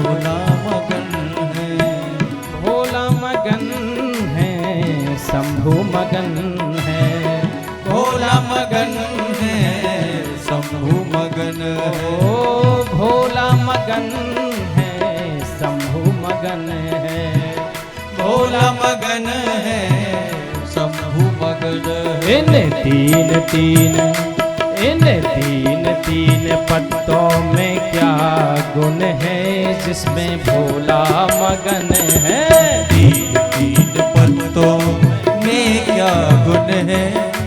भोला मगन है, भोला मगन है, शंभु मगन है, भोला मगन है, शंभु मगन है, ओ भोला मगन है, शंभु मगन है, भोला मगन है, शंभु मगन है। इन तीन पत्तों में क्या गुण है जिसमें भोला मगन है। तीन पत्तों में क्या गुण है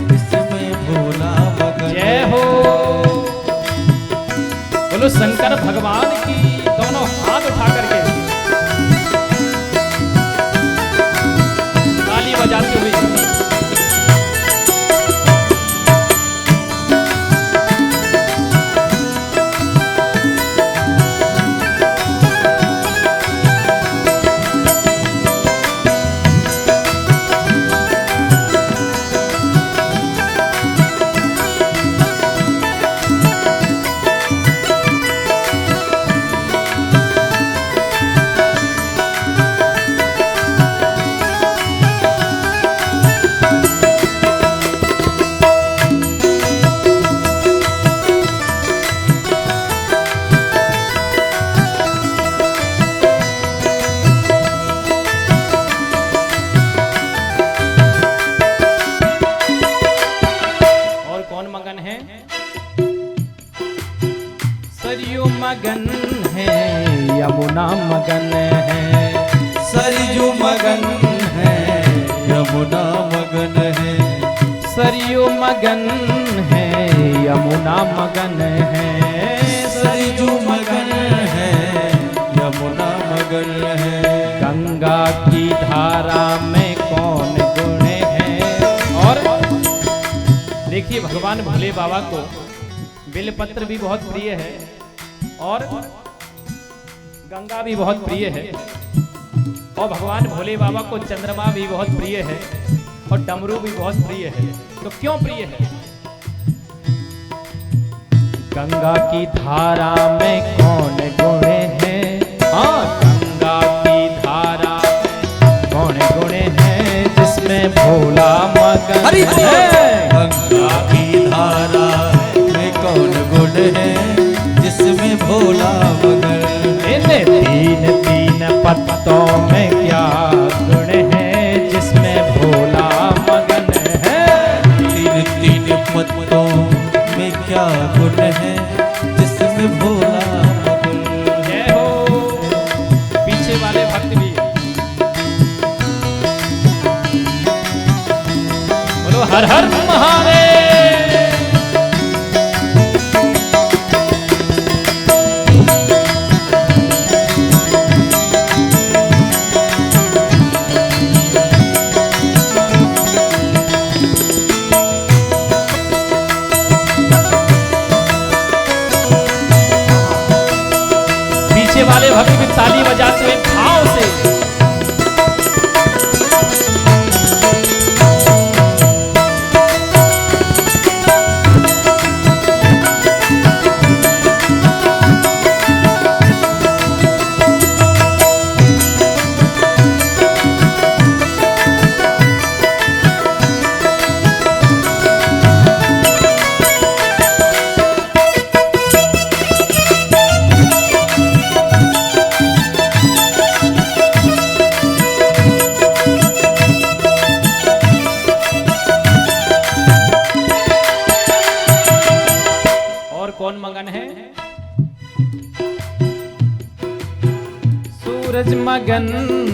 जिसमें भोला मगन। जय हो बोलो शंकर भगवान की। दोनों हाथ उठा करके ताली बजाते हुए मगन है, यमुना मगन है, सरयू मगन है, यमुना मगन है, सरयू मगन है, यमुना मगन है, सरयू मगन है, यमुना मगन है। गंगा की धारा में कौन गुण है। और देखिए भगवान भोले बाबा को बेलपत्र भी बहुत प्रिय है और गंगा भी बहुत प्रिय है और भगवान भोले बाबा को चंद्रमा भी बहुत प्रिय है और डमरू भी बहुत प्रिय है। तो क्यों प्रिय है? गंगा की धारा में कौन गुण है। हाँ गंगा की धारा में कौन गुण है जिसमें भोला मगन है। गंगा की धारा में कौन गुण है जिसमें भोला मगन। तीन पत्तों में क्या गुण है जिसमें भोला मगन है। तीन पत्तों में क्या गुण है जिसमें भोला मगन। जय हो पीछे वाले भक्त भी बोलो हर हर महादेव। वाले भक्त भी ताली बजाते हुए भाव से सूरज मगन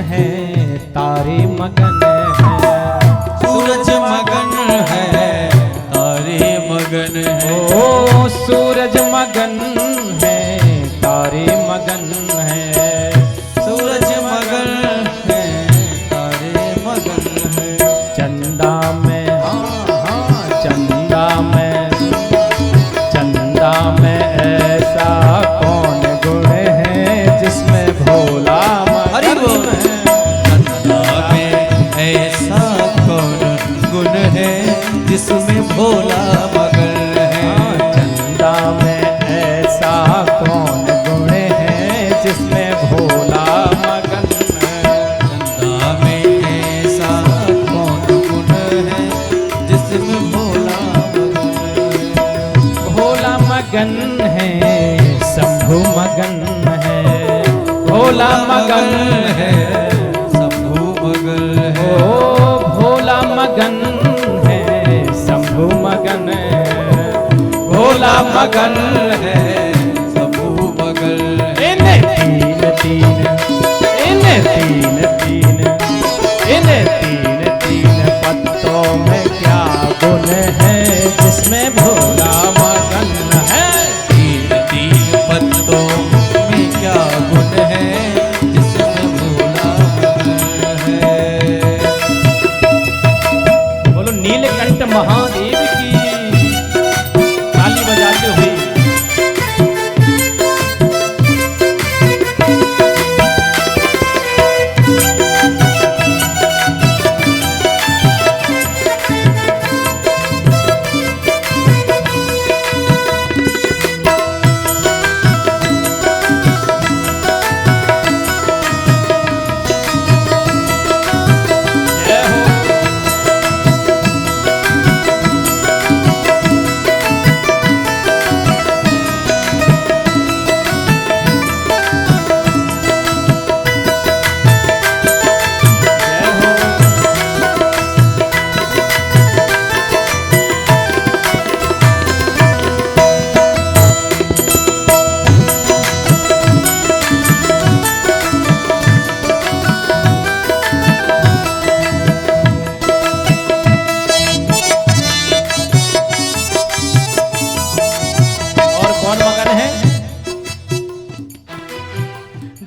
है, तारे मगन है। सूरज मगन है, तारे मगन है। ओ सूरज मगन है, तारे मगन है। सूरज मगन है, तारे मगन है। चंदा में चंदा में ऐसा कौन गुण है जिसमें भोला मगन है। चंदा में ऐसा कौन गुण है जिसमें भोला मगन है। चंदा में मगन है, शंभु मगन है। ओ भोला मगन है, शंभु मगन है, भोला मगन है, शंभु मगन है। इन्हें तीन तीन, इन्हें तीन तीन, इन्हें तीन तीन पत्तों में क्या गुण है जिसमें भोला मगन है। तीन तीन पत्तों में क्या गुण है जिसमें भोला मगन है। बोलो नीलकंठ महादेव की ताली बजाते हुए।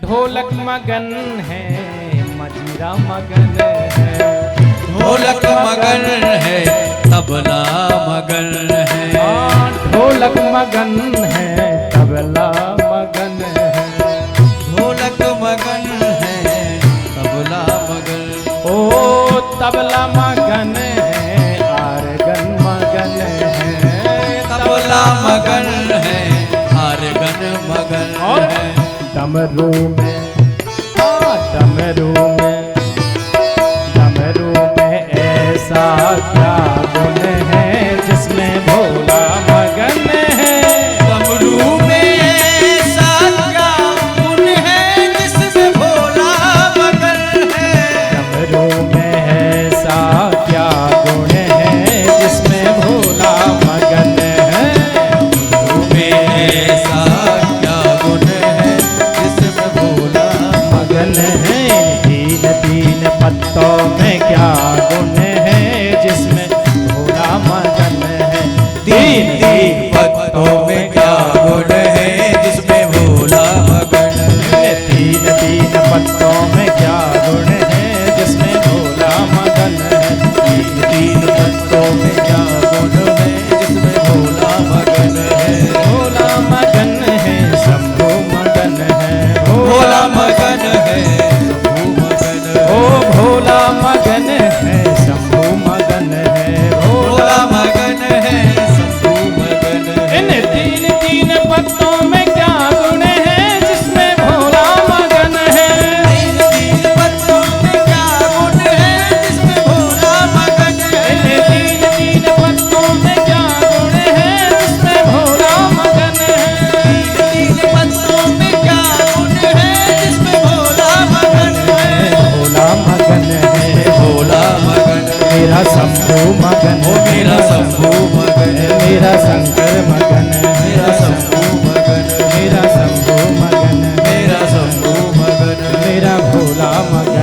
ढोलक मगन है, मजीरा मगन है, ढोलक मगन है, तबला मगन है। ढोलक मगन है, तबला मगन है, ढोलक मगन है, तबला मगन। ओ तबला मगन है, आरगन मगन है, तबला मगन है, आरगन मगन है। डमरू में, डमरू में, डमरू में ऐसा क्या गुण है जिसमें भोला मगन है। डमरू में ऐसा क्या गुण है जिसमें भोला मगन है। डमरू में ऐसा क्या गुण है जिसमें भोला मगन है। डमरू में ऐसा क्या गुण है जिसमें भोला मगन है। तीन तीन पत्तों में क्या गुण है जिसमें भोला मगन है। तीन तीन पत्तों में क्या गुण है जिसमें भोला मगन है। तीन तीन पत्तों में क्या गुण है जिसमें भोला मगन है। तीन तीन पत्तों में क्या गुण है जिसमें भोला मगन है। भोला मगन है, शंभु मगन है, भोला मगन है, शंभु मगन है। ओ भोला मगन है, शंभु मगन है, भोला मगन है, शंभु मगन है। इन तीन तीन पत्तों में क्या गुण है जिसमें भोला मगन है। तीन तीन पत्तों में क्या गुण है जिसमें भोला मगन है। इन तीन तीन पत्तों में क्या गुण है जिसमें भोला मगन है। तीन तीन पत्तों में क्या गुण है जिसमें भोला मगन है। भोला मगन है, भोला मगन है। मेरा शंभु मगन ओ है, मेरा शंभु मगन है। मेरा शंकर मगन है, मेरा शंभु मगन है। मेरा शंभु मगन है, मेरा शंभु मगन है। मेरा भोला मगन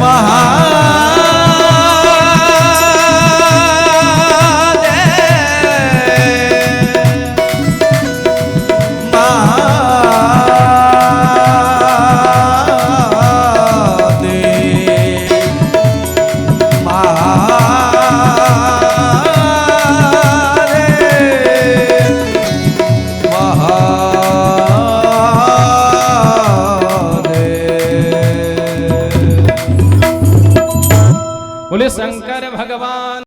बोले शंकर भगवान।